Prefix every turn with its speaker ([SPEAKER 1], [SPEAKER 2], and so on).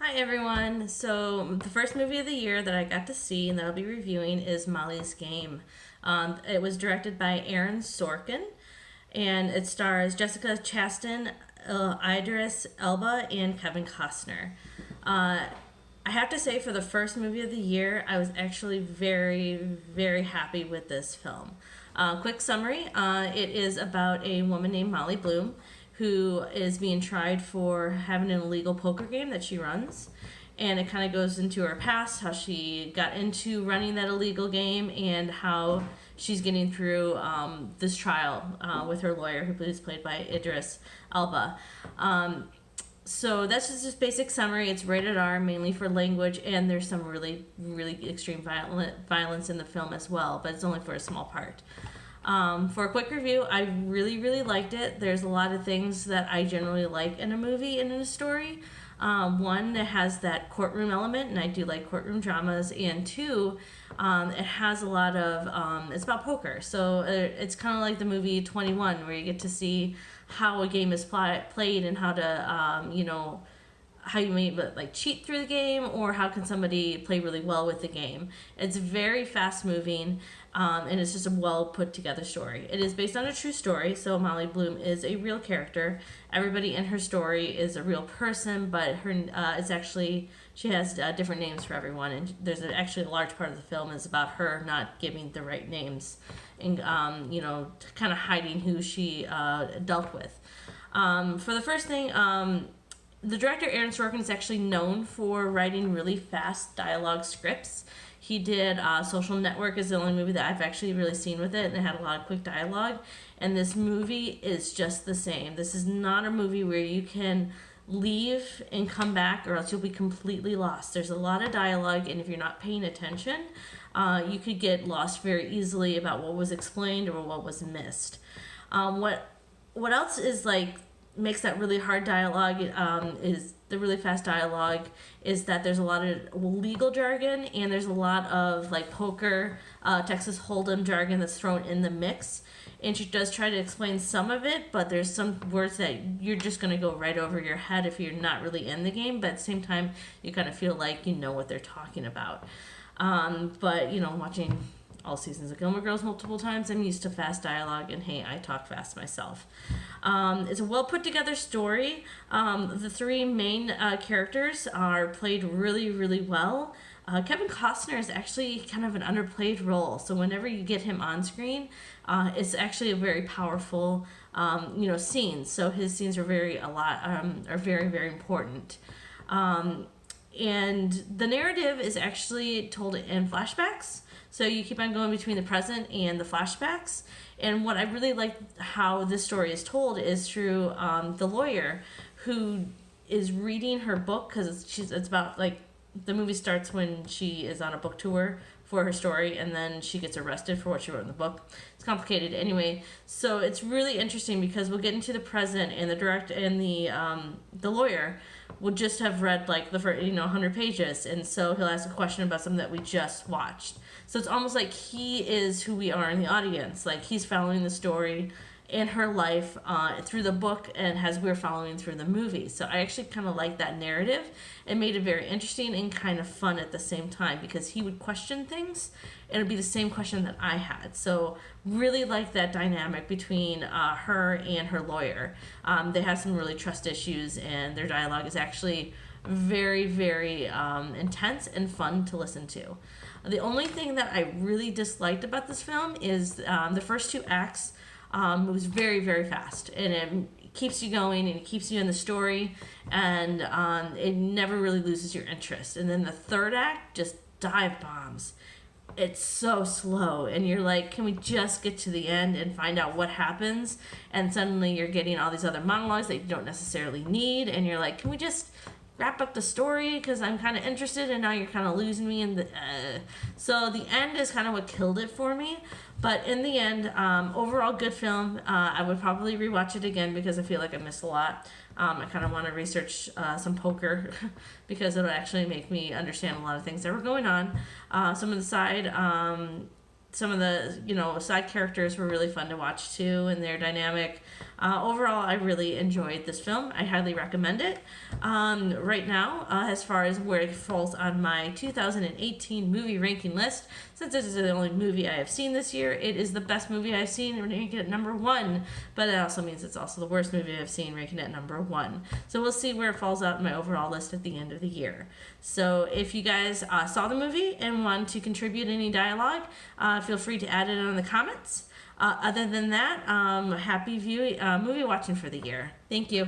[SPEAKER 1] Hi everyone. So the first movie of the year that I got to see and that I'll be reviewing is Molly's Game. It was directed by Aaron Sorkin, and it stars Jessica Chastain, Idris Elba, and Kevin Costner. Uh, I have to say, for the first movie of the year, I was actually very, very happy with this film. Quick summary: it is about a woman named Molly Bloom who is being tried for having an illegal poker game that she runs. And it kind of goes into her past, how she got into running that illegal game, and how she's getting through this trial with her lawyer, who is played by Idris Elba. So that's just basic summary. It's rated R, mainly for language, and there's some really, really extreme violence in the film as well, but it's only for a small part. For a quick review, I really, really liked it. There's a lot of things that I generally like in a movie and in a story. One, it has that courtroom element, and I do like courtroom dramas. And two, it has a lot of, it's about poker. So it's kind of like the movie 21, where you get to see how a game is played and how to, how you may like cheat through the game, or how can somebody play really well with the game. It's very fast moving, and it's just a well put together story. It is based on a true story, so Molly Bloom is a real character. Everybody in her story is a real person, but her it's actually, she has different names for everyone, and there's actually a large part of the film is about her not giving the right names, and kind of hiding who she dealt with. For the first thing, the director Aaron Sorkin is actually known for writing really fast dialogue scripts. He did Social Network is the only movie that I've actually really seen with it, and it had a lot of quick dialogue. And this movie is just the same. This is not a movie where you can leave and come back, or else you'll be completely lost. There's a lot of dialogue, and if you're not paying attention, you could get lost very easily about what was explained or what was missed. What else is like makes that really hard dialogue, is the really fast dialogue, is that there's a lot of legal jargon, and there's a lot of like poker, Texas Hold'em jargon that's thrown in the mix. And she does try to explain some of it, but there's some words that you're just going to go right over your head if you're not really in the game, but at the same time you kind of feel like you know what they're talking about. But watching all seasons of Gilmore Girls multiple times, I'm used to fast dialogue, and hey, I talk fast myself. It's a well put together story. The three main characters are played really, really well. Kevin Costner is actually kind of an underplayed role, so whenever you get him on screen, it's actually a very powerful, scene. So his scenes are are very, very important. And the narrative is actually told in flashbacks. So you keep on going between the present and the flashbacks. And what I really like how this story is told is through the lawyer, who is reading her book, because it's about like the movie starts when she is on a book tour for her story, and then she gets arrested for what she wrote in the book. It's complicated anyway. So it's really interesting because we'll get into the present, and the director and the lawyer would just have read like the first 100 pages, and so he'll ask a question about something that we just watched. So it's almost like he is who we are in the audience. Like he's following the story and her life through the book, and as we're following through the movie. So I actually kind of like that narrative. It made it very interesting and kind of fun at the same time, because he would question things and it'd be the same question that I had. So really like that dynamic between her and her lawyer. They have some really trust issues, and their dialogue is actually very, very intense and fun to listen to. The only thing that I really disliked about this film is the first two acts moves very, very fast, and it keeps you going, and it keeps you in the story, and it never really loses your interest. And then the third act just dive bombs. It's so slow, and you're like, can we just get to the end and find out what happens? And suddenly you're getting all these other monologues that you don't necessarily need, and you're like, can we just wrap up the story, because I'm kind of interested, and now you're kind of losing me in the so the end is kind of what killed it for me. But in the end, overall good film. I would probably rewatch it again because I feel like I missed a lot. I kind of want to research some poker because it'll actually make me understand a lot of things that were going on. Some of the side characters were really fun to watch too, and their dynamic. Overall, I really enjoyed this film. I highly recommend it. Right now, as far as where it falls on my 2018 movie ranking list, since this is the only movie I have seen this year, it is the best movie I've seen, ranking at number 1. But it also means it's also the worst movie I've seen, ranking at number 1. So we'll see where it falls out in my overall list at the end of the year. So if you guys saw the movie and want to contribute any dialogue, feel free to add it in the comments. Other than that, happy movie watching for the year. Thank you.